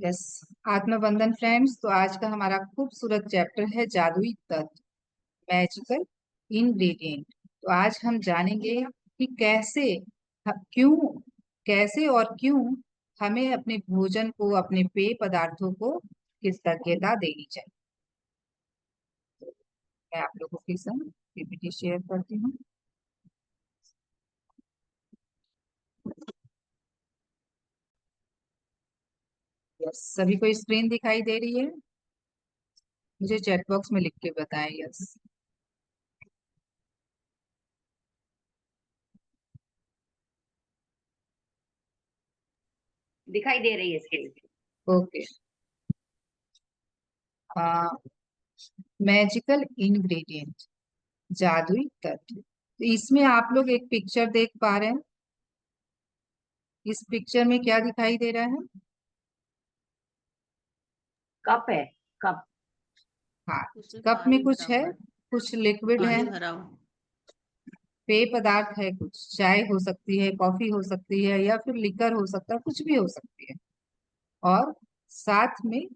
Yes. आत्मबंधन friends, तो आज का हमारा खूबसूरत चैप्टर है जादुई तत्व, मैजिकल इंग्रेडिएंट। तो आज हम जानेंगे कि क्यों, कैसे और क्यों हमें अपने भोजन को, अपने पेय पदार्थों को कृतज्ञता देनी चाहिए। मैं आप लोगों के संग पीपीटी शेयर करती हूँ। यस, सभी को स्क्रीन दिखाई दे रही है? मुझे चैट बॉक्स में लिख के बताएं। यस। दिखाई दे रही है स्क्रीन। ओके। मैजिकल इंग्रेडिएंट, जादुई तत्व। तो इसमें आप लोग एक पिक्चर देख पा रहे हैं। इस पिक्चर में क्या दिखाई दे रहा है? कप है। कप। हाँ, उसमें कप में पानी कुछ भरा है, हुआ है। कुछ लिक्विड है, पानी भरा हुआ। पेय पदार्थ है, कुछ चाय हो सकती है, कॉफी हो सकती है, या फिर लिकर हो सकता है, कुछ भी हो सकती है। और साथ में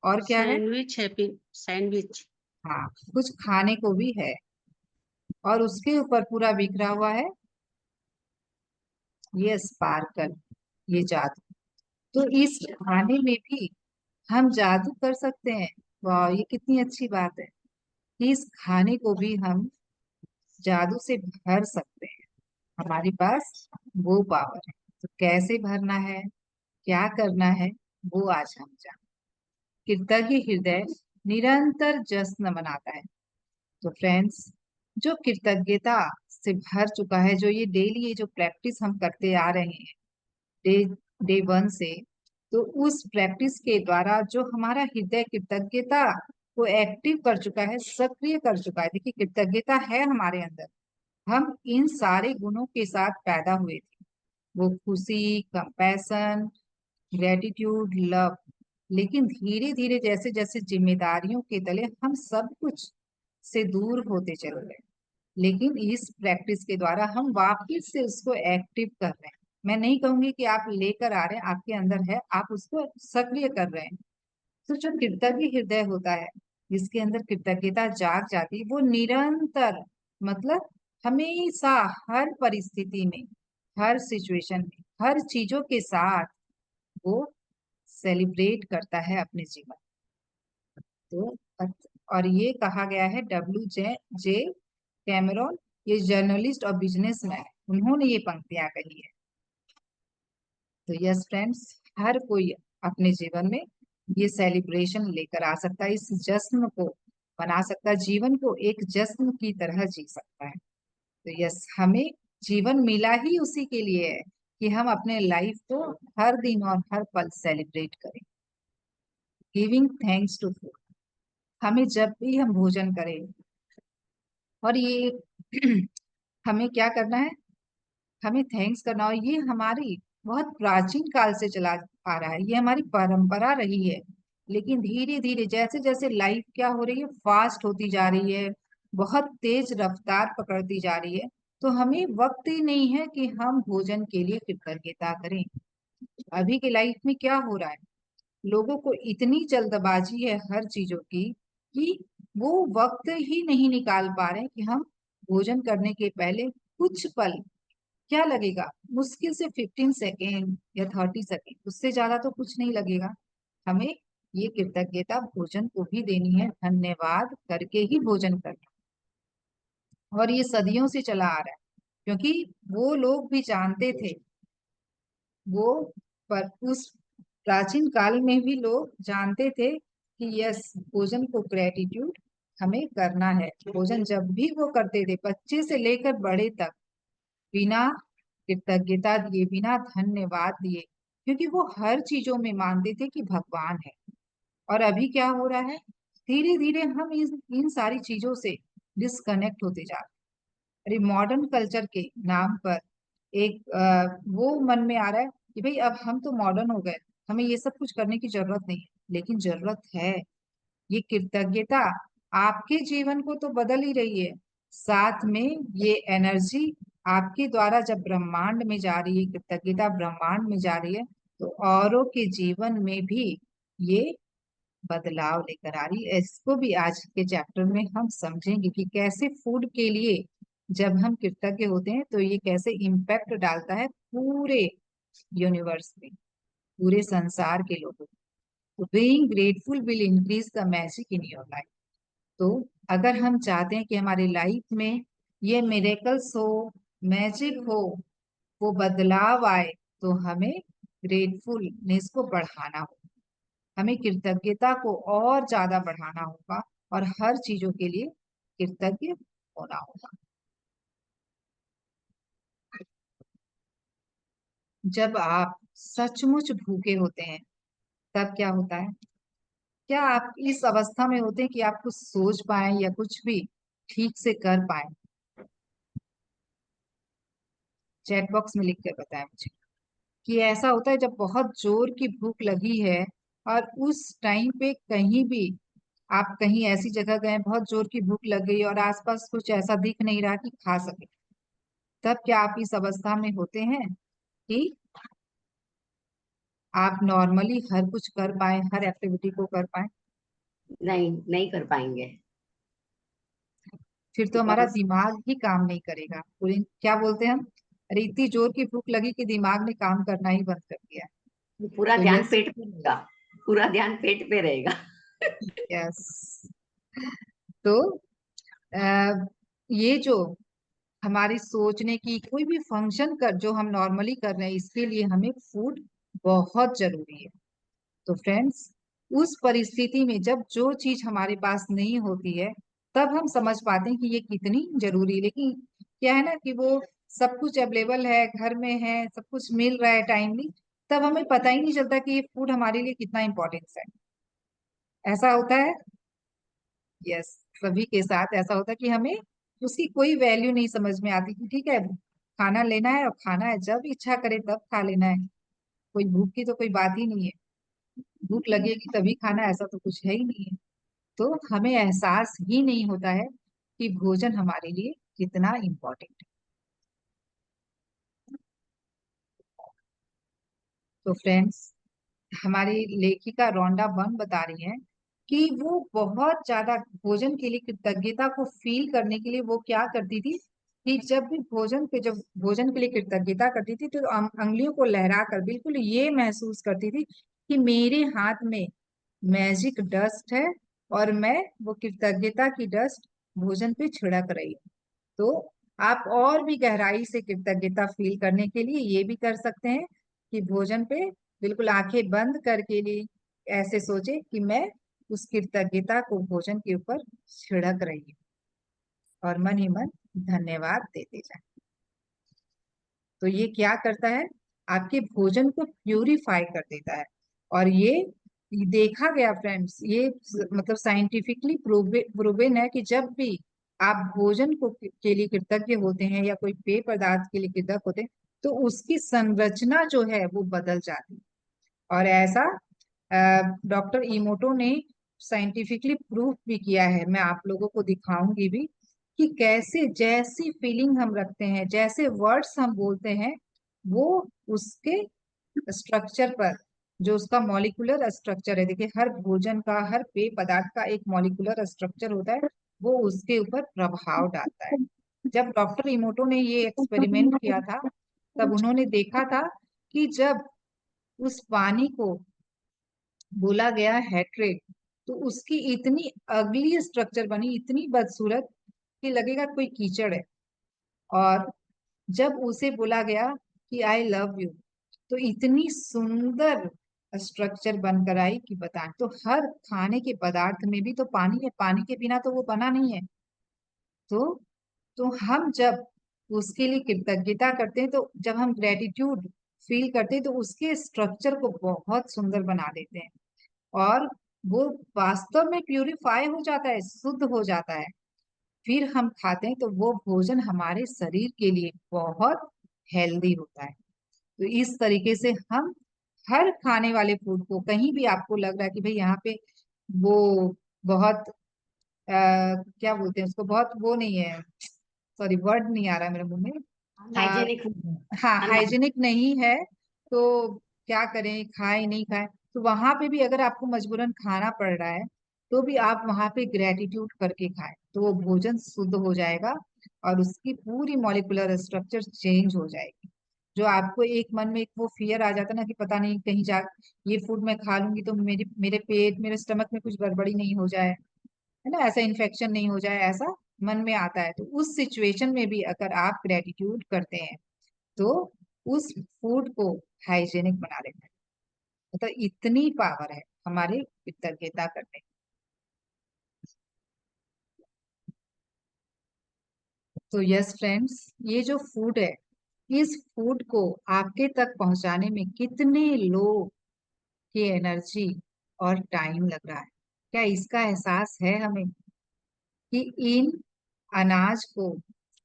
और क्या है? सैंडविच है, सैंडविच। हाँ, कुछ खाने को भी है। और उसके ऊपर पूरा बिखरा हुआ है ये स्पार्कल, ये जादू। तो इस खाने में भी हम जादू कर सकते हैं। वाह, ये कितनी अच्छी बात है कि इस खाने को भी हम जादू से भर सकते हैं। हमारे पास वो पावर है। तो कैसे भरना है, क्या करना है, वो आज हम जान। कृतज्ञ हृदय निरंतर जश्न मनाता है। तो फ्रेंड्स, जो कृतज्ञता से भर चुका है, जो ये डेली ये जो प्रैक्टिस हम करते आ रहे हैं, डे डे वन से, तो उस प्रैक्टिस के द्वारा जो हमारा हृदय कृतज्ञता को एक्टिव कर चुका है, सक्रिय कर चुका है। देखिए, कृतज्ञता है हमारे अंदर। हम इन सारे गुणों के साथ पैदा हुए थे, वो खुशी, कंपैशन, ग्रेटिट्यूड, लव। लेकिन धीरे धीरे जैसे जैसे जिम्मेदारियों के तले हम सब कुछ से दूर होते चले गए। लेकिन इस प्रैक्टिस के द्वारा हम वापस से उसको एक्टिव कर रहे हैं। मैं नहीं कहूंगी कि आप लेकर आ रहे हैं, आपके अंदर है, आप उसको सक्रिय कर रहे हैं। तो जो कृतज्ञ हृदय होता है, जिसके अंदर कृतज्ञता जाग जाती है, वो निरंतर, मतलब हमेशा, हर परिस्थिति में, हर सिचुएशन में, हर चीजों के साथ वो सेलिब्रेट करता है अपने जीवन। तो और ये कहा गया है, जे कैमरॉन, ये जर्नलिस्ट और बिजनेसमैन, उन्होंने ये पंक्तियां कही है। तो यस फ्रेंड्स, हर कोई अपने जीवन में ये सेलिब्रेशन लेकर आ सकता है, इस जश्न को बना सकता है, जीवन को एक जश्न की तरह जी सकता है। तो यस, हमें जीवन मिला ही उसी के लिए है कि हम अपने लाइफ को हर दिन और हर पल सेलिब्रेट करें। गिविंग थैंक्स टू फूड, हमें जब भी हम भोजन करें, और ये हमें क्या करना है, हमें थैंक्स करना। और ये हमारी बहुत प्राचीन काल से चला आ रहा है, ये हमारी परंपरा रही है। लेकिन धीरे धीरे जैसे जैसे लाइफ क्या हो रही है, फास्ट होती जा रही है, बहुत तेज रफ्तार पकड़ती जा रही है, तो हमें वक्त ही नहीं है कि हम भोजन के लिए कृतज्ञता करें। अभी के लाइफ में क्या हो रहा है, लोगों को इतनी जल्दबाजी है हर चीजों की कि वो वक्त ही नहीं निकाल पा रहे हैं कि हम भोजन करने के पहले कुछ पल, क्या लगेगा, मुश्किल से 15 सेकेंड या 30 सेकेंड, उससे ज्यादा तो कुछ नहीं लगेगा। हमें ये कृतज्ञता भोजन को भी देनी है, धन्यवाद करके ही भोजन करना। और ये सदियों से चला आ रहा है, क्योंकि वो लोग भी जानते थे, वो पर उस प्राचीन काल में भी लोग जानते थे कि यस, भोजन को ग्रेटिट्यूड हमें करना है। भोजन जब भी वो करते थे, बच्चे से लेकर बड़े तक, बिना कृतज्ञता दिए, बिना धन्यवाद दिए, क्योंकि वो हर चीजों में मानते थे कि भगवान है। और अभी क्या हो रहा है, धीरे धीरे हम इन सारी चीजों से डिस्कनेक्ट होते जा रहे हैं। अरे, मॉडर्न कल्चर के नाम पर एक वो मन में आ रहा है कि भाई अब हम तो मॉडर्न हो गए, हमें ये सब कुछ करने की जरूरत नहीं है। लेकिन जरूरत है। ये कृतज्ञता आपके जीवन को तो बदल ही रही है, साथ में ये एनर्जी आपके द्वारा जब ब्रह्मांड में जा रही है, कृतज्ञता ब्रह्मांड में जा रही है, तो औरों के जीवन में भी ये बदलाव लेकर आ रही है। इसको भी आज के चैप्टर में हम समझेंगे कि कैसे फूड के लिए जब हम कृतज्ञ होते हैं तो ये कैसे इम्पैक्ट डालता है पूरे यूनिवर्स में, पूरे संसार के लोगों को। तो being grateful will increase the magic in your life. तो अगर हम चाहते हैं कि हमारी लाइफ में ये मिरेकल्स हो, मैजिक हो, वो बदलाव आए, तो हमें ग्रेटफुलनेस को बढ़ाना होगा, हमें कृतज्ञता को और ज्यादा बढ़ाना होगा और हर चीजों के लिए कृतज्ञ होना होगा। जब आप सचमुच भूखे होते हैं तब क्या होता है? क्या आप इस अवस्था में होते हैं कि आप कुछ सोच पाए या कुछ भी ठीक से कर पाए? चैट बॉक्स में लिख कर बताएं मुझे कि ऐसा होता है जब बहुत जोर की भूख लगी है और उस टाइम पे कहीं भी आप कहीं ऐसी जगह गए, बहुत जोर की भूख लग गई और आसपास कुछ ऐसा दिख नहीं रहा कि खा सके, तब क्या आप इस अवस्था में होते हैं कि आप नॉर्मली हर कुछ कर पाए, हर एक्टिविटी को कर पाए? नहीं, नहीं कर पाएंगे। फिर तो हमारा बिकॉज दिमाग ही काम नहीं करेगा। पूरी क्या बोलते हैं हम, अरे इतनी जोर की भूख लगी कि दिमाग ने काम करना ही बंद कर दिया है। पूरा तो ध्यान यस, पेट पे रहेगा, पूरा ध्यान पेट पे रहेगा। यस। तो अ, ये जो हमारी सोचने की कोई भी फंक्शन कर जो हम नॉर्मली कर रहे हैं, इसके लिए हमें फूड बहुत जरूरी है। तो फ्रेंड्स, उस परिस्थिति में जब जो चीज हमारे पास नहीं होती है, तब हम समझ पाते हैं कि ये कितनी जरूरी है। लेकिन क्या है ना कि वो सब कुछ अवेलेबल है, घर में है, सब कुछ मिल रहा है टाइमली, तब हमें पता ही नहीं चलता कि ये फूड हमारे लिए कितना इम्पोर्टेंस है। ऐसा होता है, यस। सभी के साथ ऐसा होता है कि हमें उसकी कोई वैल्यू नहीं समझ में आती कि ठीक है, खाना लेना है और खाना है, जब इच्छा करे तब खा लेना है, कोई भूख की तो कोई बात ही नहीं है। भूख लगेगी तभी खाना, ऐसा तो कुछ है ही नहीं है। तो हमें एहसास ही नहीं होता है कि भोजन हमारे लिए कितना इम्पोर्टेंट है। तो फ्रेंड्स, हमारी लेखिका रोंडा बर्न बता रही हैं कि वो बहुत ज्यादा भोजन के लिए कृतज्ञता को फील करने के लिए वो क्या करती थी कि जब भोजन के लिए कृतज्ञता करती थी तो अंगुलियों को लहराकर बिल्कुल ये महसूस करती थी कि मेरे हाथ में मैजिक डस्ट है और मैं वो कृतज्ञता की डस्ट भोजन पे छिड़क रही हूँ। तो आप और भी गहराई से कृतज्ञता फील करने के लिए ये भी कर सकते हैं कि भोजन पे बिल्कुल आंखें बंद करके लिए ऐसे सोचे कि मैं उस कृतज्ञता को भोजन के ऊपर छिड़क रही हूँ और मन ही मन धन्यवाद देते जाए। तो ये क्या करता है, आपके भोजन को प्यूरिफाई कर देता है। और ये देखा गया फ्रेंड्स, ये मतलब साइंटिफिकली प्रूवन है कि जब भी आप भोजन को के लिए कृतज्ञ होते हैं या कोई पेय पदार्थ के लिए कृतज्ञ होते हैं, तो उसकी संरचना जो है वो बदल जाती है। और ऐसा डॉक्टर इमोटो ने साइंटिफिकली प्रूफ भी किया है। मैं आप लोगों को दिखाऊंगी भी कि कैसे जैसी फीलिंग हम रखते हैं, जैसे वर्ड्स हम बोलते हैं, वो उसके स्ट्रक्चर पर, जो उसका मॉलिक्यूलर स्ट्रक्चर है, देखिए हर भोजन का, हर पेय पदार्थ का एक मॉलिक्यूलर स्ट्रक्चर होता है, वो उसके ऊपर प्रभाव डालता है। जब डॉक्टर इमोटो ने ये एक्सपेरिमेंट किया था, तब उन्होंने देखा था कि जब उस पानी को बोला गया हेट्रेट, तो उसकी इतनी अगली स्ट्रक्चर बनी, इतनी बदसूरत कि लगेगा कोई कीचड़ है। और जब उसे बोला गया कि आई लव यू, तो इतनी सुंदर स्ट्रक्चर बनकर आई कि बता। तो हर खाने के पदार्थ में भी तो पानी है, पानी के बिना तो वो बना नहीं है। तो हम जब उसके लिए कृतज्ञता करते हैं, तो जब हम ग्रेटिट्यूड फील करते हैं, तो उसके स्ट्रक्चर को बहुत सुंदर बना देते हैं और वो वास्तव में प्यूरिफाई हो जाता है, शुद्ध हो जाता है। फिर हम खाते हैं तो वो भोजन हमारे शरीर के लिए बहुत हेल्दी होता है। तो इस तरीके से हम हर खाने वाले फूड को, कहीं भी आपको लग रहा है कि भाई यहाँ पे वो बहुत क्या बोलते हैं उसको, बहुत वो नहीं है, सॉरी वर्ड नहीं आ रहा है मेरे मुंह में। आ, हाइजेनिक फूड है। हाँ, अनहाइजीनिक। हाइजीनिक नहीं है, तो क्या करें, खाएं नहीं खाएं। तो वहां पे भी अगर आपको मजबूरन खाना पड़ रहा है तो भी आप वहां पे ग्रेटिट्यूड करके खाएं, तो वो भोजन शुद्ध हो जाएगा और उसकी पूरी मॉलिक्यूलर स्ट्रक्चर चेंज हो जाएगी। जो आपको एक मन में एक वो फियर आ जाता है ना कि पता नहीं कहीं जा ये फूड मैं खा लूंगी तो मेरे मेरे पेट मेरे स्टमक में कुछ गड़बड़ी नहीं हो जाए, है ना, ऐसा इन्फेक्शन नहीं हो जाए, ऐसा मन में आता है। तो उस सिचुएशन में भी अगर आप ग्रेटिट्यूड करते हैं तो उस फूड को हाइजेनिक बना देता है। मतलब इतनी पावर है हमारे कृतज्ञता करने की। तो यस फ्रेंड्स, ये जो फूड है, इस फूड को आपके तक पहुंचाने में कितने लोग की एनर्जी और टाइम लग रहा है, क्या इसका एहसास है हमें कि इन अनाज को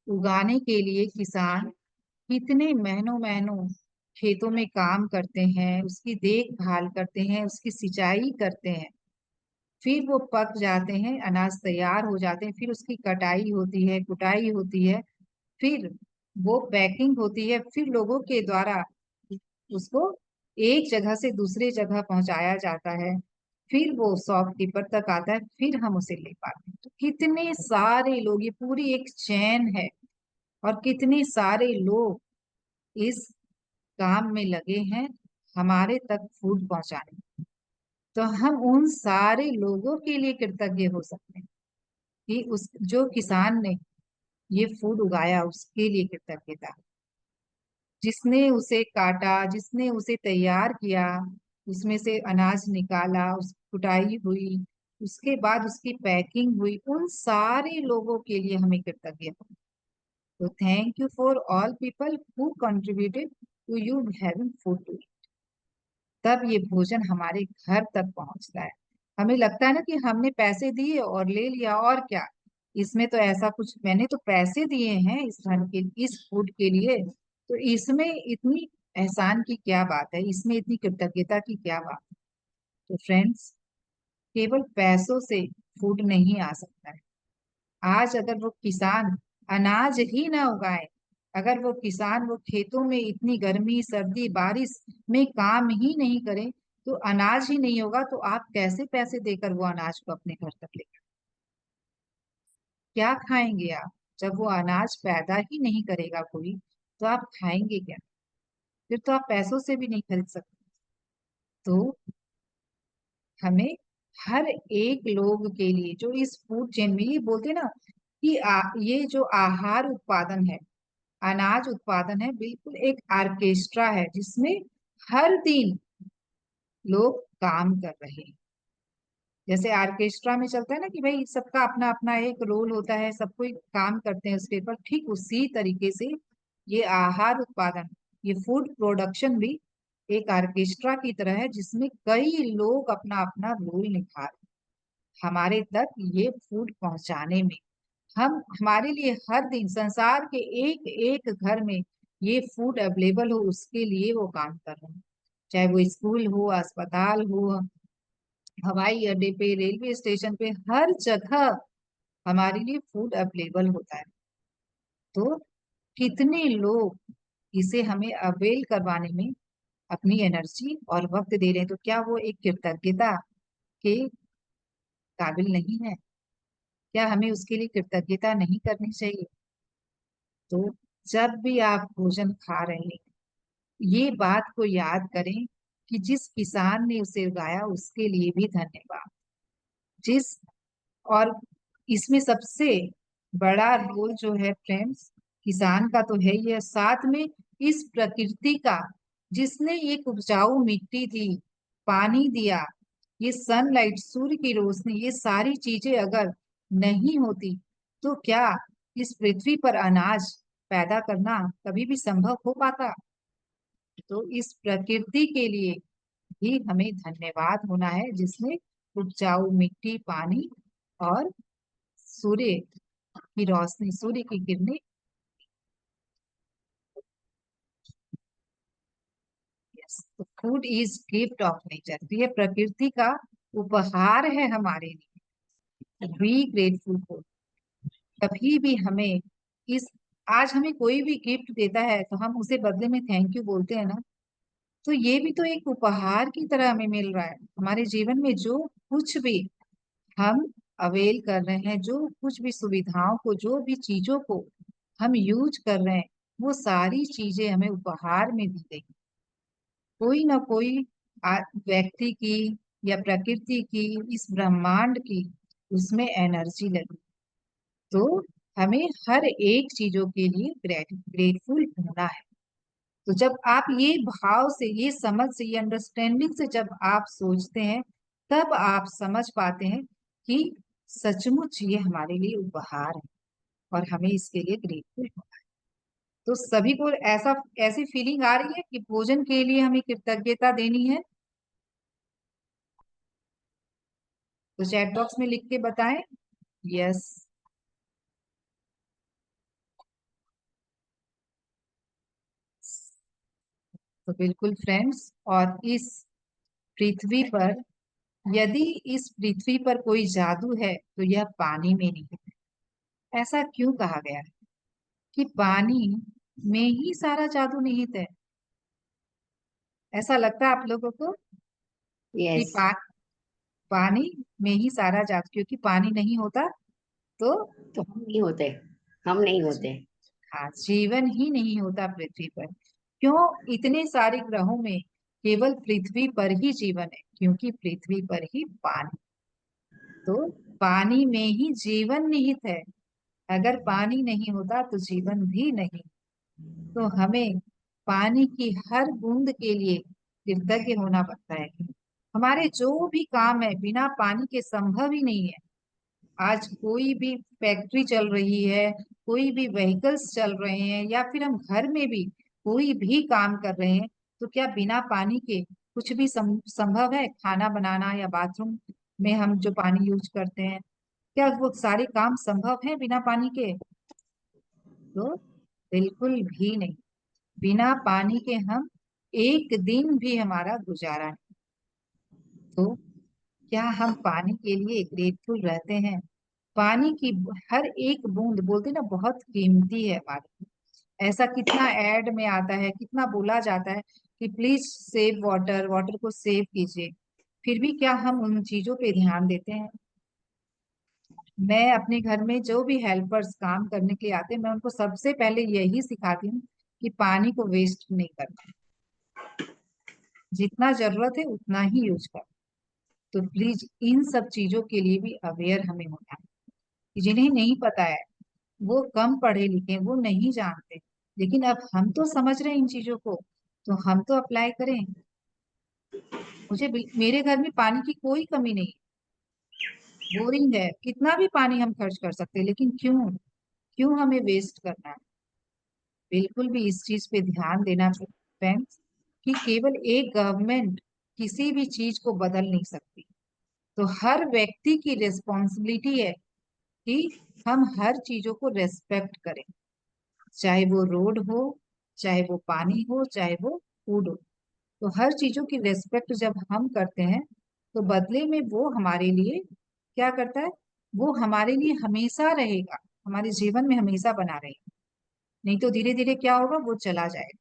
उगाने के लिए किसान कितने महीनों महीनों खेतों में काम करते हैं, उसकी देखभाल करते हैं, उसकी सिंचाई करते हैं, फिर वो पक जाते हैं, अनाज तैयार हो जाते हैं, फिर उसकी कटाई होती है, कुटाई होती है, फिर वो पैकिंग होती है, फिर लोगों के द्वारा उसको एक जगह से दूसरे जगह पहुंचाया जाता है, फिर वो शॉपकीपर तक आता है, फिर हम उसे ले पाते हैं। तो कितने सारे लोग, ये पूरी एक चेन है और कितने सारे लोग इस काम में लगे हैं हमारे तक फूड पहुंचाने में। तो हम उन सारे लोगों के लिए कृतज्ञ हो सकते हैं कि उस जो किसान ने ये फूड उगाया उसके लिए कृतज्ञता, जिसने उसे काटा, जिसने उसे तैयार किया, उसमें से अनाज निकाला, उस कुटाई हुई, उसके बाद उसकी पैकिंग हुई, उन सारे लोगों के लिए हमें कृतज्ञ हो। तो thank you for all people who contributed to you having food to. तब ये भोजन हमारे घर तक पहुंचता है। हमें लगता है ना कि हमने पैसे दिए और ले लिया, और क्या, इसमें तो ऐसा कुछ, मैंने तो पैसे दिए हैं इस धन के, इस फूड के लिए, तो इसमें इतनी एहसान की क्या बात है, इसमें इतनी कृतज्ञता की क्या बात है। तो फ्रेंड्स, केवल पैसों से फूड नहीं आ सकता है। आज अगर वो किसान अनाज ही ना उगाए, अगर वो किसान वो खेतों में इतनी गर्मी सर्दी बारिश में काम ही नहीं करे, तो अनाज ही नहीं होगा, तो आप कैसे पैसे देकर वो अनाज को अपने घर तक लेकर, क्या खाएंगे आप? जब वो अनाज पैदा ही नहीं करेगा कोई, तो आप खाएंगे क्या? फिर तो आप पैसों से भी नहीं खरीद सकते। तो हमें हर एक लोग के लिए जो इस फूड चेन में, ये बोलते हैं ना कि ये जो आहार उत्पादन है, अनाज उत्पादन है, बिल्कुल एक ऑर्केस्ट्रा है जिसमें हर दिन लोग काम कर रहे हैं। जैसे ऑर्केस्ट्रा में चलता है ना कि भाई सबका अपना अपना एक रोल होता है, सब कोई काम करते हैं उसके ऊपर, ठीक उसी तरीके से ये आहार उत्पादन, ये फूड प्रोडक्शन भी एक ऑर्केस्ट्रा की तरह है जिसमें कई लोग अपना अपना रोल निभा रहे हैं हमारे तक ये फूड पहुंचाने में। हम हमारे लिए हर दिन संसार के एक एक घर में ये फूड अवेलेबल हो, उसके लिए वो काम कर रहे हैं। चाहे वो स्कूल हो, अस्पताल हो, हवाई अड्डे पे, रेलवे स्टेशन पे, हर जगह हमारे लिए फूड अवेलेबल होता है। तो कितने लोग इसे हमें अवेल करवाने में अपनी एनर्जी और वक्त दे रहे हैं, तो क्या वो एक कृतज्ञता के काबिल नहीं है? क्या हमें उसके लिए कृतज्ञता नहीं करनी चाहिए? तो जब भी आप भोजन खा रहे हैं, ये बात को याद करें कि जिस किसान ने उसे उगाया उसके लिए भी धन्यवाद। जिस और इसमें सबसे बड़ा रोल जो है फ्रेंड्स, किसान का तो है ही है, साथ में इस प्रकृति का, जिसने ये उपजाऊ मिट्टी दी, पानी दिया, ये सनलाइट, सूर्य की रोशनी, ये सारी चीजें अगर नहीं होती तो क्या इस पृथ्वी पर अनाज पैदा करना कभी भी संभव हो पाता? तो इस प्रकृति के लिए भी हमें धन्यवाद होना है जिसने उपजाऊ मिट्टी, पानी और सूर्य की रोशनी, सूर्य की किरणें। यस, तो food is gift of nature, तो ये प्रकृति का उपहार है हमारे लिए। Be grateful for. कभी भी हमें इस, आज हमें कोई भी गिफ्ट देता है तो हम उसे बदले में थैंक यू बोलते हैं ना, तो ये भी तो एक उपहार की तरह हमें मिल रहा है। हमारे जीवन में जो कुछ भी हम अवेल कर रहे हैं, जो कुछ भी सुविधाओं को, जो भी चीजों को हम यूज कर रहे हैं, वो सारी चीजें हमें उपहार में दी गई। कोई ना कोई व्यक्ति की या प्रकृति की, इस ब्रह्मांड की उसमें एनर्जी लगी। तो हमें हर एक चीजों के लिए ग्रेटफुल होना है। तो जब आप ये भाव से, ये समझ से, ये अंडरस्टैंडिंग से जब आप सोचते हैं, तब आप समझ पाते हैं कि सचमुच ये हमारे लिए उपहार है और हमें इसके लिए ग्रेटफुल होना है। तो सभी को ऐसा, ऐसी फीलिंग आ रही है कि भोजन के लिए हमें कृतज्ञता देनी है? तो चैट बॉक्स में लिख के बताएं यस। तो बिल्कुल फ्रेंड्स, और इस पृथ्वी पर, यदि इस पृथ्वी पर कोई जादू है तो यह पानी में नहीं है। ऐसा क्यों कहा गया है कि पानी में ही सारा जादू निहित है? ऐसा लगता है आप लोगों को कि यस। पानी में ही सारा जादू, क्योंकि पानी नहीं होता तो तो हम नहीं होते, हम नहीं होते। हाँ, जीवन ही नहीं होता पृथ्वी पर। क्यों इतने सारे ग्रहों में केवल पृथ्वी पर ही जीवन है? क्योंकि पृथ्वी पर ही पानी, तो पानी में ही जीवन निहित है। अगर पानी नहीं होता तो जीवन भी नहीं। तो हमें पानी की हर बूंद के लिए कृतज्ञ होना पड़ता है। हमारे जो भी काम है बिना पानी के संभव ही नहीं है। आज कोई भी फैक्ट्री चल रही है, कोई भी व्हीकल्स चल रहे हैं, या फिर हम घर में भी कोई भी काम कर रहे हैं, तो क्या बिना पानी के कुछ भी संभव है? खाना बनाना या बाथरूम में हम जो पानी यूज करते हैं, क्या वो सारे काम संभव है बिना पानी के? तो बिल्कुल भी नहीं। बिना पानी के हम एक दिन भी हमारा गुजारा नहीं। तो क्या हम पानी के लिए ग्रेटफुल रहते हैं? पानी की हर एक बूंद, बोलते ना, बहुत कीमती है हमारे लिए। ऐसा कितना ऐड में आता है, कितना बोला जाता है कि प्लीज सेव वाटर, वाटर को सेव कीजिए। फिर भी क्या हम उन चीजों पे ध्यान देते हैं? मैं अपने घर में जो भी हेल्पर्स काम करने के लिए आते हैं, मैं उनको सबसे पहले यही सिखाती हूँ कि पानी को वेस्ट नहीं करना, जितना जरूरत है उतना ही यूज कर। तो प्लीज इन सब चीजों के लिए भी अवेयर हमें होना है। जिन्हें नहीं पता है, वो कम पढ़े लिखे, वो नहीं जानते, लेकिन अब हम तो समझ रहे हैं इन चीजों को, तो हम तो अप्लाई करें। मेरे घर में पानी की कोई कमी नहीं, बोरिंग है, कितना भी पानी हम खर्च कर सकते हैं, लेकिन क्यों, क्यों हमें वेस्ट करना है? बिल्कुल भी इस चीज पे ध्यान देना फ्रेंड्स, कि केवल एक गवर्नमेंट किसी भी चीज को बदल नहीं सकती। तो हर व्यक्ति की रिस्पॉन्सिबिलिटी है कि हम हर चीजों को रेस्पेक्ट करें, चाहे वो रोड हो, चाहे वो पानी हो, चाहे वो फूड हो। तो हर चीजों की रेस्पेक्ट जब हम करते हैं, तो बदले में वो हमारे लिए क्या करता है? वो हमारे लिए हमेशा रहेगा, हमारे जीवन में हमेशा बना रहेगा। नहीं तो धीरे धीरे क्या होगा, वो चला जाएगा।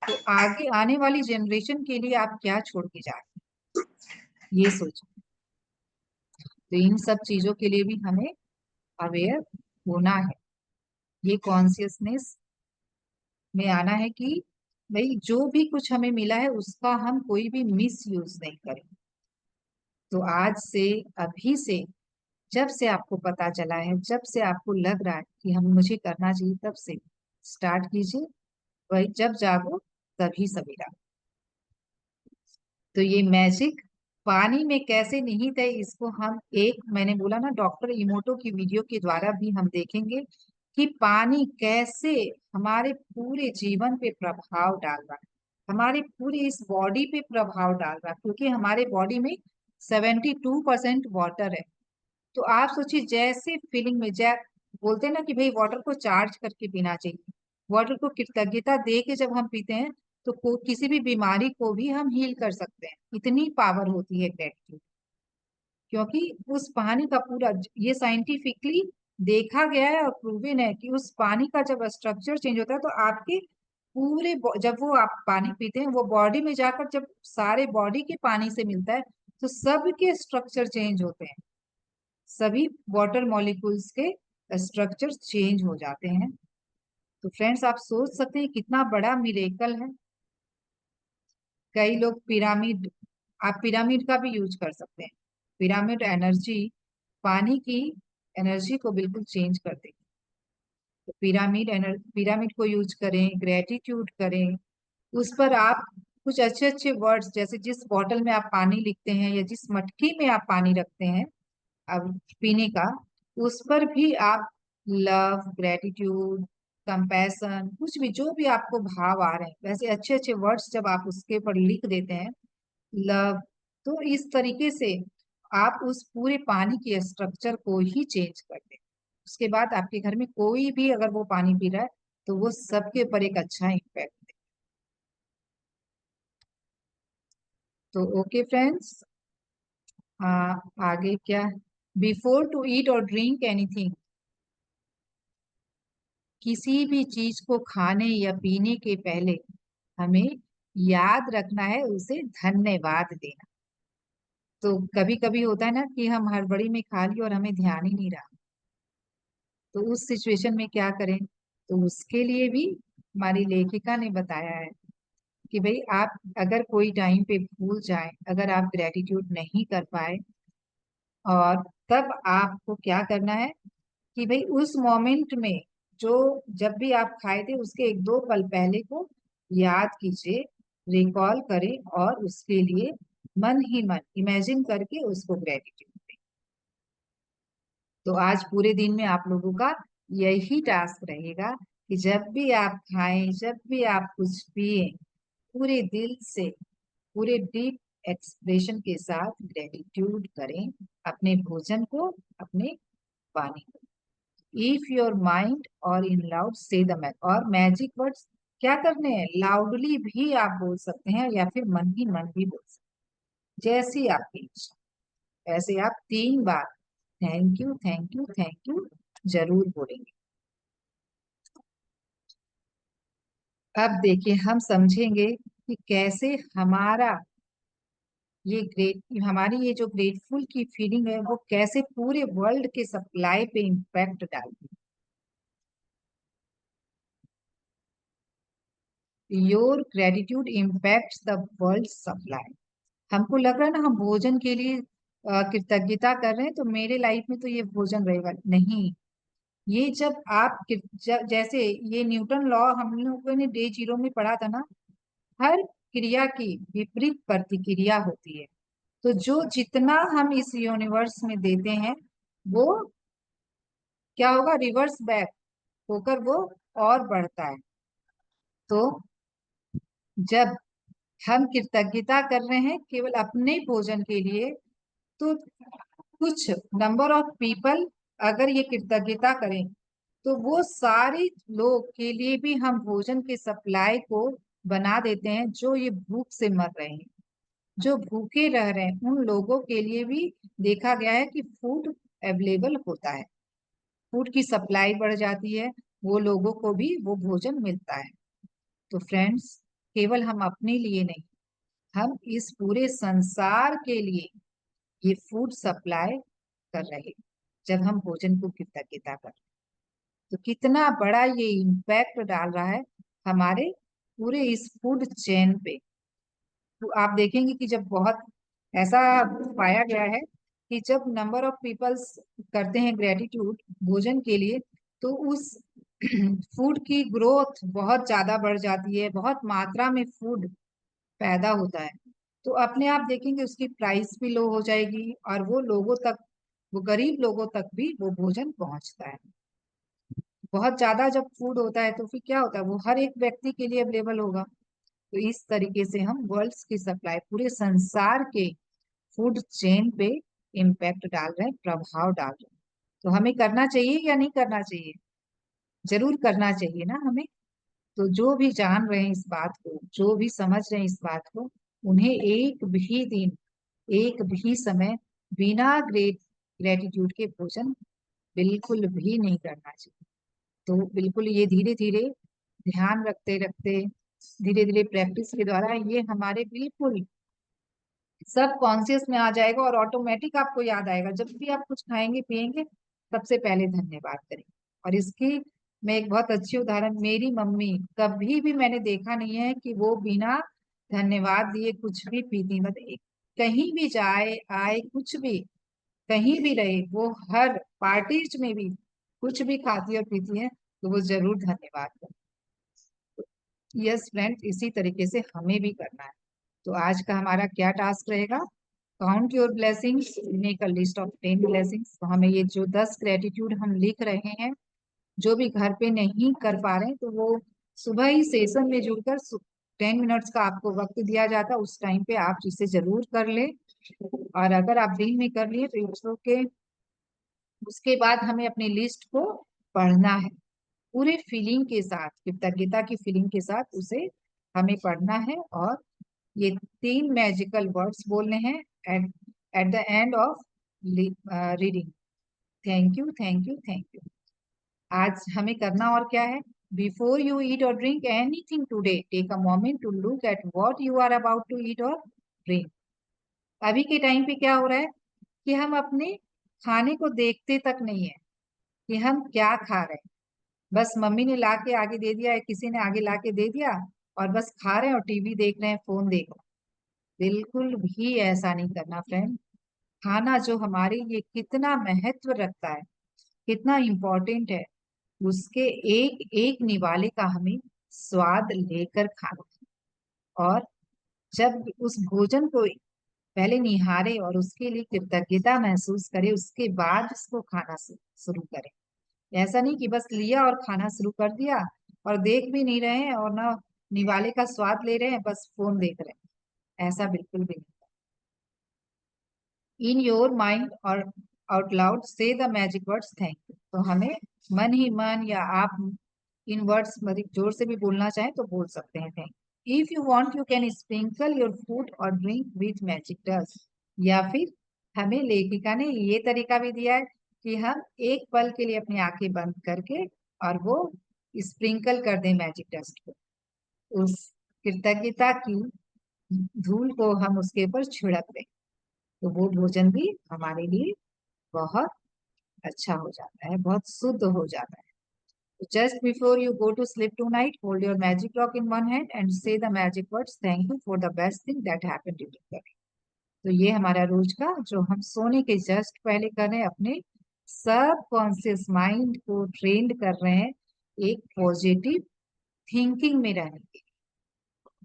तो आगे आने वाली जनरेशन के लिए आप क्या छोड़ के जा रहे हैं, ये सोचो। तो इन सब चीजों के लिए भी हमें अवेयर होना है, ये कॉन्शियसनेस में आना है कि भाई जो भी कुछ हमें मिला है उसका हम कोई भी मिस यूज नहीं करें। तो आज से, अभी से, जब से आपको पता चला है, जब से आपको लग रहा है कि हम, मुझे करना चाहिए, तब से स्टार्ट कीजिए। वही जब जागो तभी सवेरा। तो ये मैजिक पानी में कैसे निहित है, इसको हम, एक मैंने बोला ना, डॉक्टर इमोटो की वीडियो के द्वारा भी हम देखेंगे कि पानी कैसे हमारे पूरे जीवन पे प्रभाव डाल रहा है, हमारे पूरी इस बॉडी पे प्रभाव डाल रहा है, क्योंकि हमारे बॉडी में 72% वाटर है। तो आप सोचिए, जैसे फीलिंग में बोलते हैं ना कि भाई वाटर को चार्ज करके पीना चाहिए, वाटर को कृतज्ञता दे के जब हम पीते हैं, तो किसी भी बीमारी को भी हम हील कर सकते हैं। इतनी पावर होती है ग्रेटिट्यूड, क्योंकि उस पानी का पूरा, ये साइंटिफिकली देखा गया है और प्रूवन है कि उस पानी का जब स्ट्रक्चर चेंज होता है तो आपके जब वो आप पानी पीते हैं वो बॉडी में जाकर जब सारे बॉडी के पानी से मिलता है तो सबके स्ट्रक्चर चेंज होते हैं, सभी वाटर मॉलिक्यूल्स के स्ट्रक्चर चेंज हो जाते हैं। तो फ्रेंड्स आप सोच सकते हैं कितना बड़ा मिरेकल है। कई लोग पिरामिड, आप पिरामिड का भी यूज कर सकते हैं। पिरामिड एनर्जी पानी की एनर्जी को बिल्कुल चेंज कर देगी। तो पिरामिड को यूज करें, ग्रेटिट्यूड करें, उस पर आप कुछ अच्छे अच्छे वर्ड्स, जैसे जिस बॉटल में आप पानी लिखते हैं या जिस मटकी में आप पानी रखते हैं अब पीने का, उस पर भी आप लव, ग्रेटिट्यूड, कंपैशन, कुछ भी जो भी आपको भाव आ रहे हैं वैसे अच्छे अच्छे वर्ड्स जब आप उसके ऊपर लिख देते हैं, लव, तो इस तरीके से आप उस पूरे पानी के स्ट्रक्चर को ही चेंज कर दें। उसके बाद आपके घर में कोई भी अगर वो पानी पी रहा है तो वो सबके ऊपर एक अच्छा इम्पैक्ट दे। तो ओके फ्रेंड्स, आगे क्या, before to eat or drink anything, किसी भी चीज को खाने या पीने के पहले हमें याद रखना है उसे धन्यवाद देना। तो कभी कभी होता है ना कि हम हड़बड़ी में खा लिए और हमें ध्यान ही नहीं रहा, तो उस सिचुएशन में क्या करें, तो उसके लिए भी हमारी लेखिका ने बताया है कि भाई आप अगर कोई टाइम पे भूल जाए, अगर आप ग्रेटिट्यूड नहीं कर पाए, और तब आपको क्या करना है कि भाई उस मोमेंट में जो जब भी आप खाए थे उसके एक दो पल पहले को याद कीजिए, रिकॉल करें और उसके लिए मन ही मन इमेजिन करके उसको ग्रेटिट्यूड दें। तो आज पूरे दिन में आप लोगों का यही टास्क रहेगा कि जब भी आप खाएं, जब भी आप कुछ पिए, पूरे दिल से, पूरे डीप एक्सप्रेशन के साथ ग्रेटिट्यूड करें अपने भोजन को, अपने पानी को। इफ योर माइंड और इन लाउड से द मैथ, और मैजिक वर्ड्स क्या करने हैं, लाउडली भी आप बोल सकते हैं या फिर मन ही मन भी बोल सकते हैं, जैसी आपकी इच्छा। ऐसे आप 3 बार thank you thank you thank you जरूर बोलेंगे। अब देखिए हम समझेंगे कि कैसे हमारी ये जो ग्रेटफुल की फीलिंग है वो कैसे पूरे वर्ल्ड के सप्लाई पे इम्पैक्ट डालती है। Your gratitude impacts the world supply. हमको लग रहा है ना हम भोजन के लिए कृतज्ञता कर रहे हैं तो मेरे लाइफ में तो ये भोजन रहेगा नहीं। ये जब जैसे ये न्यूटन लॉ हम लोगों ने डे 0 में पढ़ा था ना, हर क्रिया की विपरीत प्रतिक्रिया होती है। तो जो जितना हम इस यूनिवर्स में देते हैं वो क्या होगा, रिवर्स बैक होकर वो और बढ़ता है। तो जब हम कृतज्ञता कर रहे हैं केवल अपने भोजन के लिए, तो कुछ नंबर ऑफ पीपल अगर ये कृतज्ञता करें तो वो सारे लोग के लिए भी हम भोजन के सप्लाई को बना देते हैं। जो ये भूख से मर रहे हैं, जो भूखे रह रहे हैं, उन लोगों के लिए भी देखा गया है कि फूड अवेलेबल होता है, फूड की सप्लाई बढ़ जाती है, वो लोगों को भी वो भोजन मिलता है। तो फ्रेंड्स, केवल हम अपने लिए नहीं, हम इस पूरे संसार के लिए ये फूड सप्लाई कर रहे हैं जब हम भोजन को कृतज्ञता कर रहे हैं। तो कितना बड़ा ये इम्पैक्ट डाल रहा है हमारे पूरे इस फूड चेन पे। तो आप देखेंगे कि जब बहुत ऐसा पाया गया है कि जब नंबर ऑफ पीपल्स करते हैं ग्रेटिट्यूड भोजन के लिए, तो उस फूड की ग्रोथ बहुत ज्यादा बढ़ जाती है, बहुत मात्रा में फूड पैदा होता है। तो अपने आप देखेंगे उसकी प्राइस भी लो हो जाएगी और वो लोगों तक, वो गरीब लोगों तक भी वो भोजन पहुंचता है। बहुत ज्यादा जब फूड होता है तो फिर क्या होता है, वो हर एक व्यक्ति के लिए अवेलेबल होगा। तो इस तरीके से हम वर्ल्ड्स की सप्लाई, पूरे संसार के फूड चेन पे इम्पैक्ट डाल रहे हैं, प्रभाव डाल रहे हैं। तो हमें करना चाहिए या नहीं करना चाहिए, जरूर करना चाहिए ना हमें। तो जो भी जान रहे हैं इस बात को, जो भी समझ रहे हैं इस बात को, उन्हें एक भी दिन, एक भी समय बिना ग्रेटिट्यूड के भोजन बिल्कुल भी नहीं करना चाहिए। तो बिल्कुल ये धीरे धीरे ध्यान रखते रखते धीरे धीरे प्रैक्टिस के द्वारा ये हमारे बिल्कुल सब कॉन्शियस में आ जाएगा और ऑटोमेटिक आपको याद आएगा। जब भी आप कुछ खाएंगे पिएंगे सबसे पहले धन्यवाद करें। और इसकी मैं एक बहुत अच्छी उदाहरण, मेरी मम्मी कभी भी मैंने देखा नहीं है कि वो बिना धन्यवाद दिए कुछ भी पीती, मतलब कहीं भी जाए आए कुछ भी कहीं भी रहे, वो हर पार्टीज में भी कुछ भी खाती और पीती है तो वो जरूर धन्यवाद करती। यस फ्रेंड्स, इसी तरीके से हमें भी करना है। तो आज का हमारा क्या टास्क रहेगा? Count your blessings, make a list of 10 blessings. तो हमें ये जो 10 ग्रेटिट्यूड हम लिख रहे हैं, जो भी घर पे नहीं कर पा रहे हैं तो वो सुबह ही सेशन में जुड़कर 10 मिनट्स का आपको वक्त दिया जाता है, उस टाइम पे आप इसे जरूर कर ले। और अगर आप दिन में कर लिए तो इट्स ओके। उसके बाद हमें अपनी लिस्ट को पढ़ना है पूरे फीलिंग के साथ, कृतज्ञता की फीलिंग के साथ उसे हमें पढ़ना है। और ये 3 मैजिकल वर्ड्स बोलने हैं at at the end of reading. Thank you, thank you, thank you. आज हमें करना और क्या है? Before you eat or drink anything today, take a moment to look at what you are about to eat or drink. अभी के time पे क्या हो रहा है कि हम अपने खाने को देखते तक नहीं है कि हम क्या खा रहे हैं। बस मम्मी ने ला के आगे दे दिया या किसी ने आगे ला के दे दिया और बस खा रहे हैं और टीवी देख रहे हैं, फोन देख रहे हैं। बिल्कुल भी ऐसा नहीं करना फ्रेंड। खाना जो हमारे लिए कितना महत्व रखता है, कितना इम्पोर्टेंट है, उसके एक एक निवाले का हमें स्वाद लेकर खाना है। और जब उस भोजन को पहले निहारे और उसके लिए कृतज्ञता महसूस करे, उसके बाद उसको खाना शुरू करें। ऐसा नहीं कि बस लिया और खाना शुरू कर दिया और देख भी नहीं रहे हैं और ना निवाले का स्वाद ले रहे हैं, बस फोन देख रहे हैं। ऐसा बिल्कुल भी नहीं। इन योर माइंड और आउट लाउड से the magic words thank you. तो हमें मन ही मन या आप इन वर्ड्स मतलब जोर से भी बोलना चाहें तो बोल सकते हैं thank you. If you want you can sprinkle your food और ड्रिंक विथ मैजिक डस्ट। या फिर हमें लेखिका ने ये तरीका भी दिया है कि हम एक पल के लिए अपनी आंखें बंद करके और वो स्प्रिंकल कर दें मैजिक डस्ट को, उस कृतज्ञता की धूल को हम उसके ऊपर छिड़क दें, तो वो भोजन भी हमारे लिए बहुत अच्छा हो जाता है, बहुत शुद्ध हो जाता है। Just before you go to sleep tonight, hold your magic rock in one hand and say the magic words thank you for the best thing that happened during the day. तो ये हमारा रोज का जो हम सोने के just पहले कर रहे हैं, अपने सब कॉन्शियस माइंड को ट्रेंड कर रहे हैं एक पॉजिटिव थिंकिंग में रहने के लिए,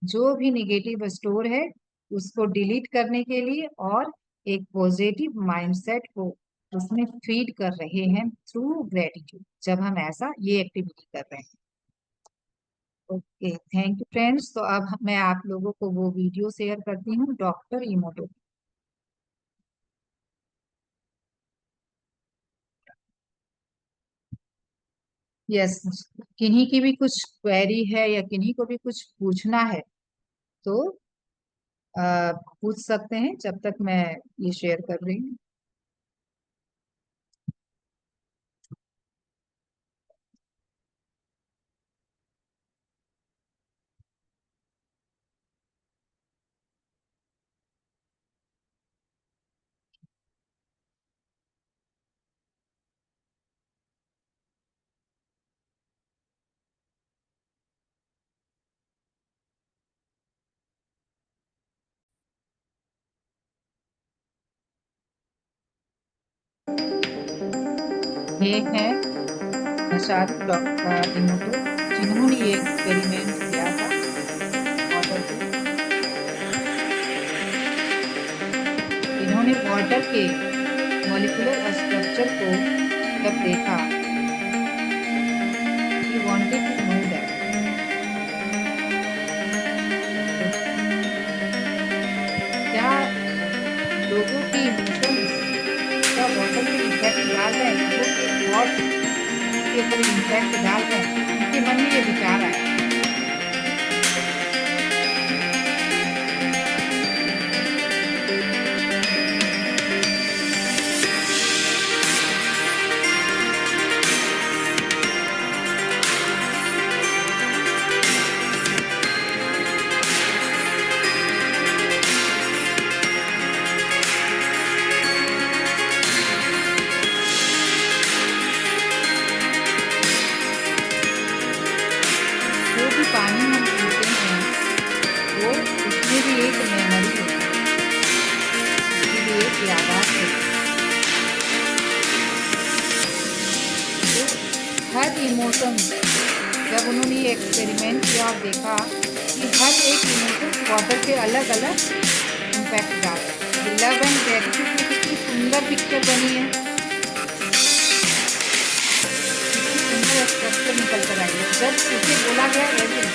जो भी निगेटिव स्टोर है उसको डिलीट करने के लिए और एक पॉजिटिव माइंडसेट को उसमें फीड कर रहे हैं थ्रू ग्रेटिट्यूड, जब हम ऐसा ये एक्टिविटी कर रहे हैं। Okay, thank you friends. तो अब मैं आप लोगों को वो वीडियो शेयर करती हूँ डॉक्टर इमोटो। यस, किन्हीं की भी कुछ क्वेरी है या किन्हीं को भी कुछ पूछना है तो पूछ सकते हैं जब तक मैं ये शेयर कर रही हूँ। ये है नशाद डॉक्टर इमोटो, जिन्होंने ये एक्सपेरिमेंट किया था वाटर पे। इन्होंने वाटर के मॉलिक्यूलर स्ट्रक्चर को जब देखा, he wanted to know that क्या लोगों के इमोशंस क्या वाटर पे इफेक्ट डाल रहे हैं, लोगों के थॉट के ऊपर इम्पैक्ट डाल रहे हैं। उनके मन में ये विचार आया। एक मेमोरी होती है, इसीलिए एक याददाश्त होती है। तो हर इमोशन, जब उन्होंने ये एक्सपेरिमेंट किया और देखा कि हर एक इमोशंस वाटर पे अलग अलग इम्पैक्ट डालता है। ये लव एंड ग्रेटिट्यूड में कितनी सुंदर पिक्चर बनी है, कितनी सुंदर स्ट्रक्चर निकल कर आई है। जब उसे बोला गया एविल,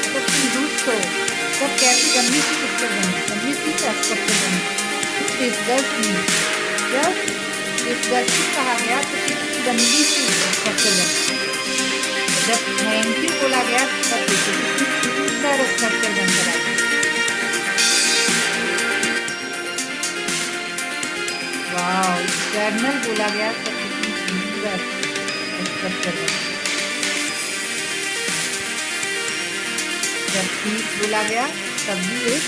जब तुम रुष्ट हो, तब कैसी गंदी सी पिक्चर बनी, गंदी सी स्ट्रक्चर बनी। डिस्गस्ट मी, जब डिस्गस्टिंग कहा गया तो कितनी गंदी सी स्ट्रक्चर बनी। जब थैंक यू बोला गया तब देखो कितनी सुंदर स्ट्रक्चर बनकर आई। वाह, जर्नल बोला गया तब कितनी सुंदर स्ट्रक्चर बनी। जब पीस बोला गया तब भी एक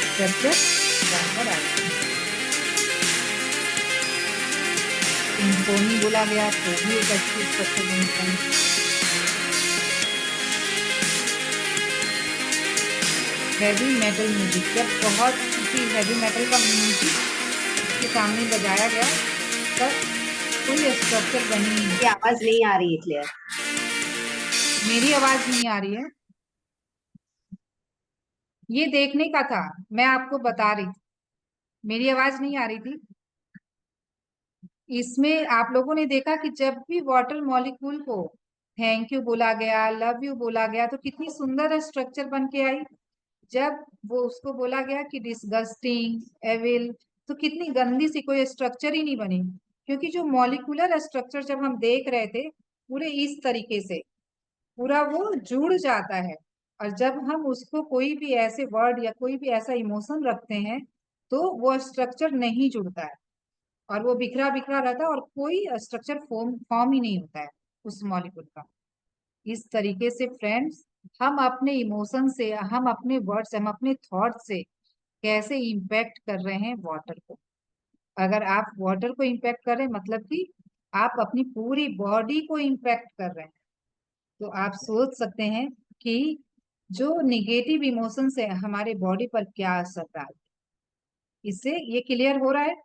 स्ट्रक्चर बनकर आई। सिम्फोनी बोला गया तो भी एक अच्छी स्ट्रक्चर बनकर आई। हैवी मेटल म्यूजिक, जब बहुत किसी हैवी मेटल का म्यूजिक के सामने बजाया गया तब कोई स्ट्रक्चर बनी ही नहीं। ये आवाज नहीं आ रही है क्लियर। मेरी आवाज नहीं आ रही है, ये देखने का था, मैं आपको बता रही थी मेरी आवाज नहीं आ रही थी। इसमें आप लोगों ने देखा कि जब भी वाटर मॉलिक्यूल को थैंक यू बोला गया, लव यू बोला गया तो कितनी सुंदर स्ट्रक्चर बन के आई। जब वो उसको बोला गया कि डिसगस्टिंग, एविल, तो कितनी गंदी सी, कोई स्ट्रक्चर ही नहीं बनी। क्योंकि जो मॉलिक्यूलर स्ट्रक्चर जब हम देख रहे थे पूरे इस तरीके से पूरा वो जुड़ जाता है, और जब हम उसको कोई भी ऐसे वर्ड या कोई भी ऐसा इमोशन रखते हैं तो वो स्ट्रक्चर नहीं जुड़ता है और वो बिखरा बिखरा रहता है और कोई स्ट्रक्चर फॉर्म फॉर्म ही नहीं होता है उस मॉलिक्यूल का। इस तरीके से फ्रेंड्स, हम अपने इमोशन से, हम अपने वर्ड से, हम अपने थॉट से कैसे इम्पैक्ट कर रहे हैं वाटर को। अगर आप वाटर को इम्पैक्ट कर रहे हैं मतलब कि आप अपनी पूरी बॉडी को इम्पैक्ट कर रहे हैं। तो आप सोच सकते हैं कि जो निगेटिव इमोशंस है हमारे बॉडी पर क्या असर डालते हैं। इससे ये क्लियर हो रहा है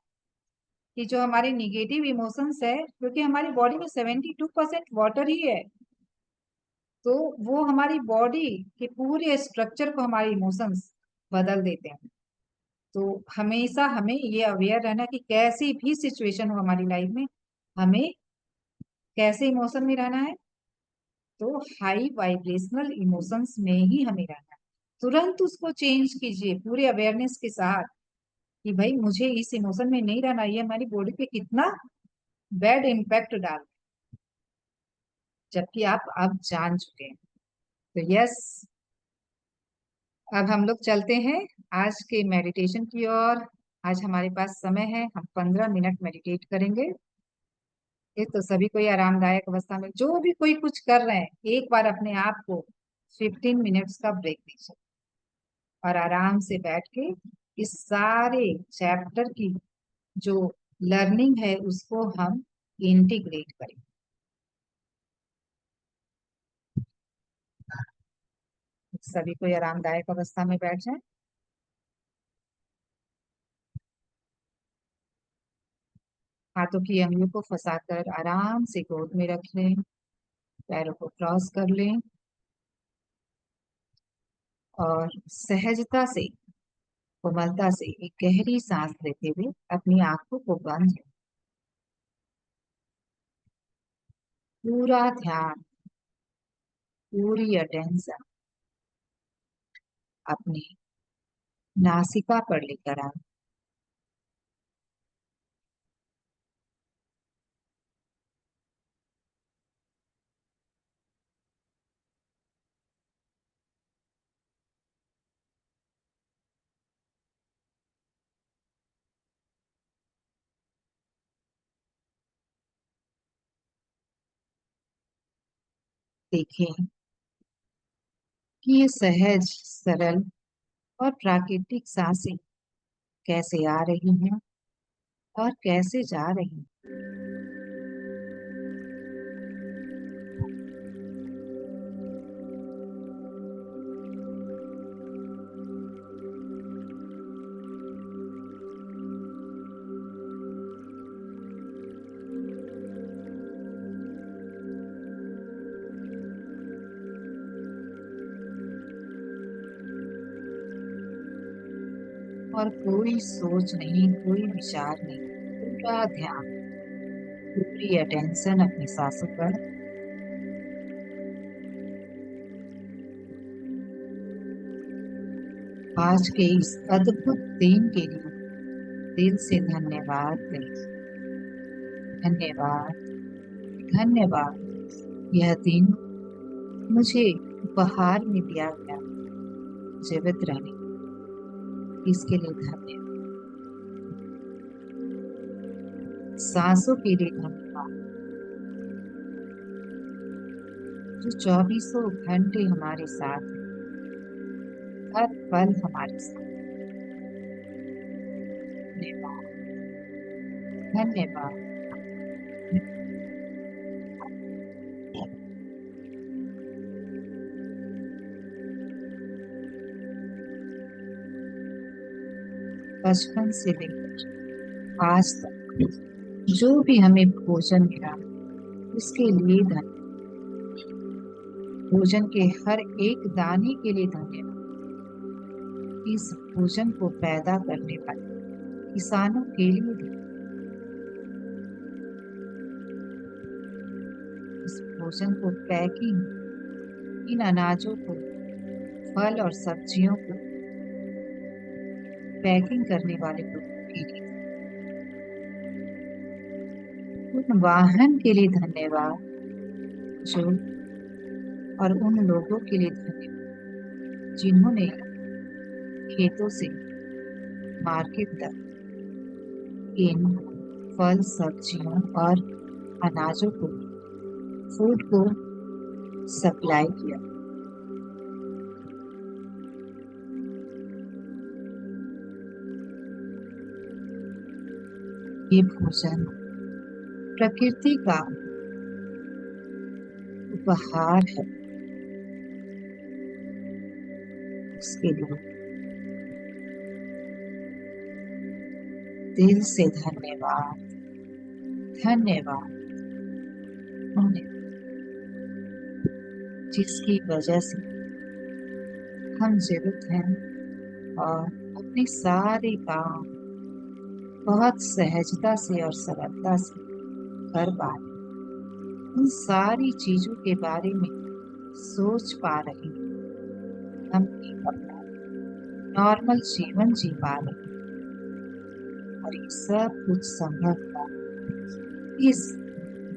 कि जो हमारे निगेटिव इमोशंस है, क्योंकि हमारी बॉडी में 72% वाटर ही है, तो वो हमारी बॉडी के पूरे स्ट्रक्चर को हमारे इमोशंस बदल देते हैं। तो हमेशा हमें ये अवेयर रहना कि कैसी भी सिचुएशन हो हमारी लाइफ में, हमें कैसे इमोशन में रहना है, तो हाई वाइब्रेशनल इमोशंस में ही हमें रहना है। तुरंत उसको चेंज कीजिए पूरे अवेयरनेस के साथ कि भाई मुझे इस इमोशन में नहीं रहना, ये हमारी बॉडी पे कितना बैड इम्पैक्ट डाल, जबकि आप अब जान चुके हैं। तो यस, अब हम लोग चलते हैं आज के मेडिटेशन की ओर। आज हमारे पास समय है, हम 15 मिनट मेडिटेट करेंगे। ये तो सभी कोई आरामदायक अवस्था में जो भी कोई कुछ कर रहे हैं, एक बार अपने आप को 15 मिनट्स का ब्रेक दीजिए और आराम से बैठ के इस सारे चैप्टर की जो लर्निंग है उसको हम इंटीग्रेट करें। सभी कोई आरामदायक अवस्था में बैठ जाए। हाथों की अंगुलियों को फंसाकर आराम से गोद में रख लें, पैरों को क्रॉस कर लें और सहजता से, कोमलता से एक गहरी सांस लेते हुए अपनी आंखों को बंद करें। पूरा ध्यान, पूरी अटेंशन अपनी नासिका पर लेकर आए। देखें कि ये सहज, सरल और प्राकृतिक सांसें कैसे आ रही हैं और कैसे जा रही हैं। और कोई सोच नहीं, कोई विचार नहीं, पूरा ध्यान, पूरी अटेंशन अपनी सांसों पर। आज के इस अद्भुत दिन के लिए दिल से धन्यवाद करें। धन्यवाद, धन्यवाद। यह दिन मुझे उपहार में दिया गया, जीवित रहने, इसके लिए धन्यवाद। सांसों के लिए धन्यवाद, जो 24 घंटे हमारे साथ है, हर पल हमारे साथ। धन्यवाद, धन्यवाद। बचपन से लेकर आज तक जो भी हमें भोजन मिला, उसके लिए धन्यवाद। भोजन के हर एक दाने के लिए धन्यवाद। इस भोजन को पैदा करने वाले किसानों के लिए धन्यवाद। इस भोजन को पैकिंग, इन अनाजों को, फल और सब्जियों को पैकिंग करने वाले लोगों के लिए, उन वाहन के लिए धन्यवाद जो, और उन लोगों के लिए धन्यवाद जिन्होंने खेतों से मार्केट तक इन फल, सब्जियों और अनाजों को, फूड को सप्लाई किया। ये भोजन प्रकृति का उपहार है, उसके लिए दिल से धन्यवाद, धन्यवाद। धन्यवाद, जिसकी वजह से हम जीवित हैं और अपने सारे काम बहुत सहजता से और सरलता से कर पा रहे हैं। उन सारी चीजों के बारे में सोच पा रहे हैं। हम एक अपना नॉर्मल जीवन जी पा रहे हैं और ये सब कुछ संभव हुआ इस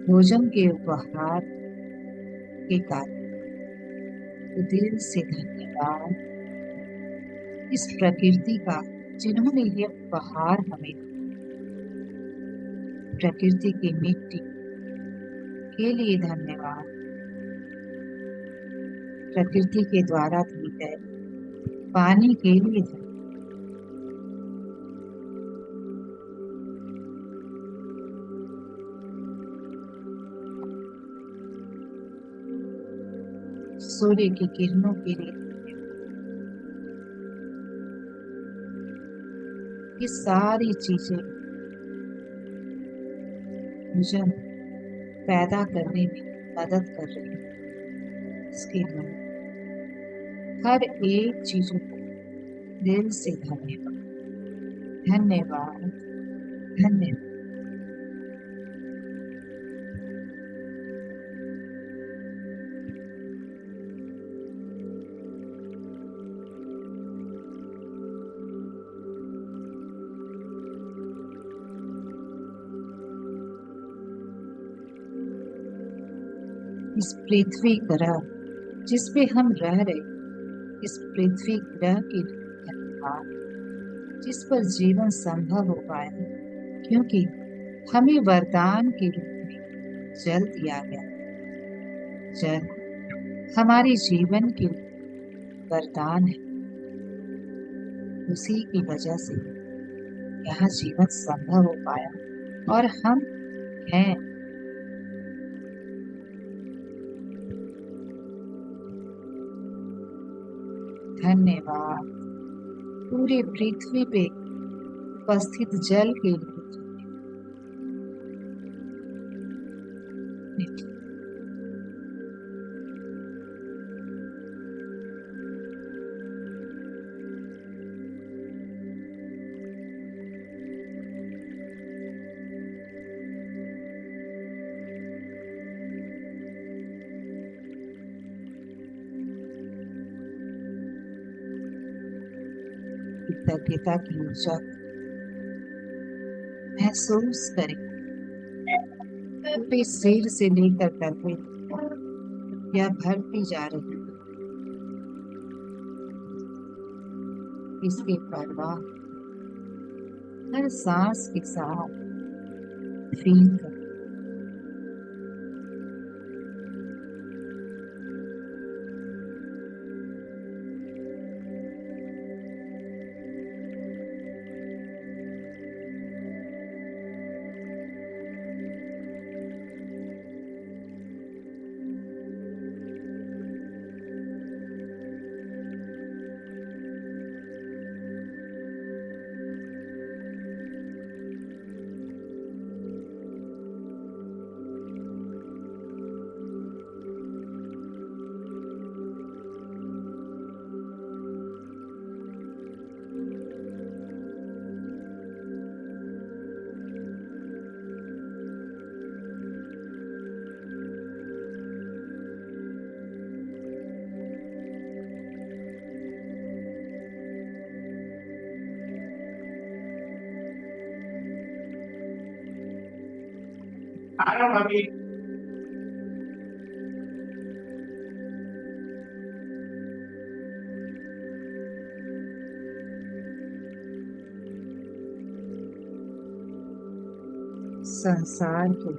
भोजन के उपहार के कारण। तो दिल से धन्यवाद इस प्रकृति का, जिन्होंने ये उपहार हमें दिया। प्रकृति की मिट्टी के लिए धन्यवाद, प्रकृति के द्वारा दिए गए पानी के लिए धन्यवाद। सूर्य की किरणों के लिए धन्यवाद। ये सारी चीजें भोजन पैदा करने में मदद कर रही है। इसके लिए हर एक चीजों को दिल से धन्यवाद, धन्यवाद, धन्यवाद। इस पृथ्वी ग्रह जिस पे हम रह रहे, इस पृथ्वी ग्रह के धन्यवाद, जिस पर जीवन संभव हो पाया, क्योंकि हमें वरदान के रूप में जल दिया गया। जल हमारे जीवन के वरदान है, उसी की वजह से यहाँ जीवन संभव हो पाया और हम हैं। धन्यवाद पूरे पृथ्वी पे उपस्थित जल के लिए। कृतज्ञता की ऊर्जा महसूस करें। पूरे सिर से लेकर तलवे यह भरती जा रही है। इसके परवाह हर सांस के साथ फील कर। संसार के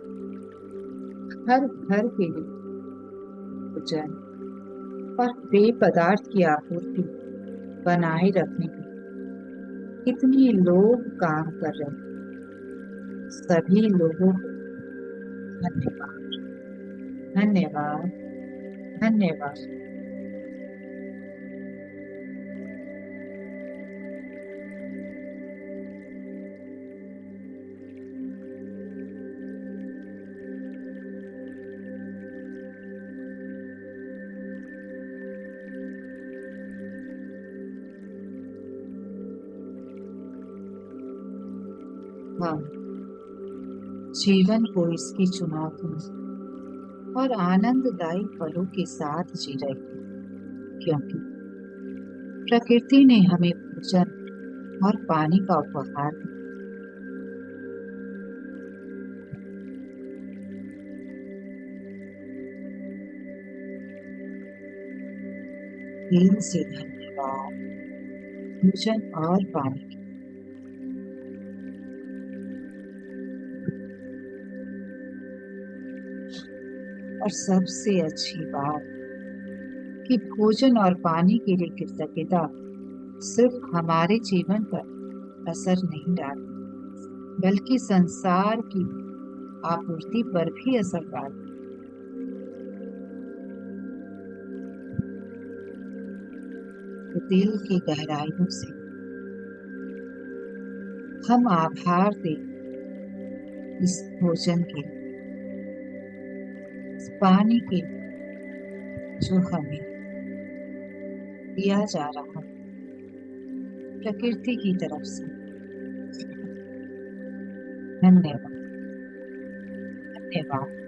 हर घर के लिए भोजन और पेय पदार्थ की आपूर्ति बनाए रखने के कितने लोग काम कर रहे हैं। सभी लोगों को धन्यवाद, धन्यवाद, धन्यवाद। हम जीवन को इसकी चुनौतियों और आनंददायी पलों के साथ जी रहे हैं, क्योंकि प्रकृति ने हमें भोजन और पानी का उपहार दिया। दिल से धन्यवाद भोजन और पानी के। और सबसे अच्छी बात कि भोजन और पानी के लिए कृतज्ञता सिर्फ हमारे जीवन पर असर नहीं डालती, बल्कि संसार की आपूर्ति पर भी असर डालती। तो दिल की गहराइयों से हम आभार दें इस भोजन के, इस पानी के जो हमें दिया जा रहा है प्रकृति की तरफ से। धन्यवाद, धन्यवाद।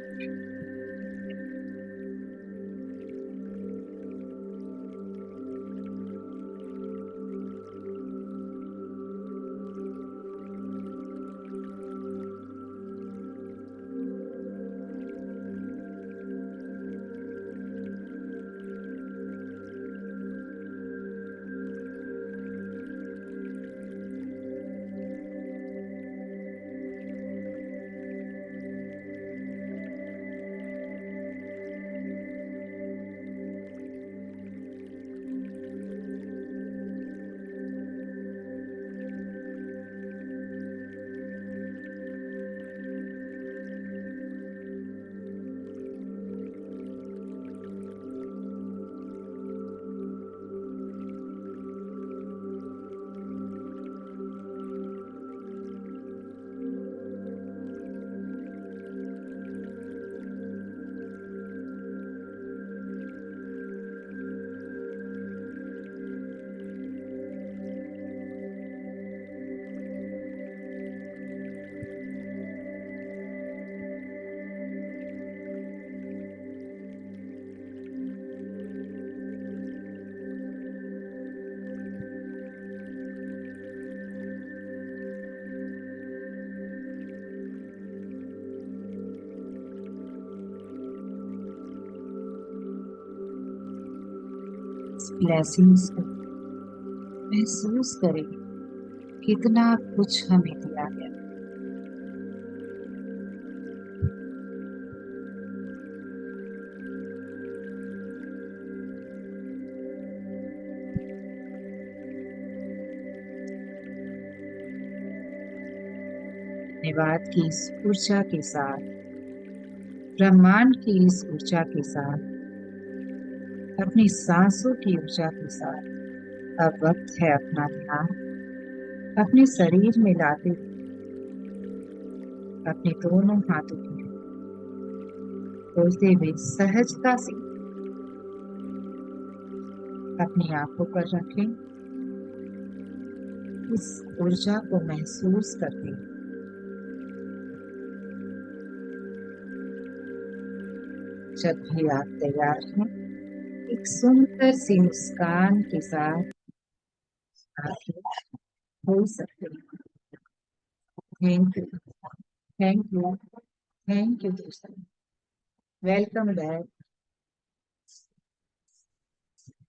ब्लेसिंग्स को महसूस करें, कितना कुछ हमें दिया गया। धन्यवाद की इस ऊर्जा के साथ, ब्रह्मांड की इस ऊर्जा के साथ, अपनी सांसों की ऊर्जा के साथ अब वक्त है अपना ध्यान अपने शरीर में लाते हुए अपने दोनों हाथों की खोलते हुए सहजता से अपनी आंखों पर रखें। इस ऊर्जा को महसूस करते हैं। जब भी आप तैयार हैं, एक सुंदर सी मुस्कान के साथ आगे हो सकते हैं। Thank you, thank you, thank you दोस्तों। Welcome back.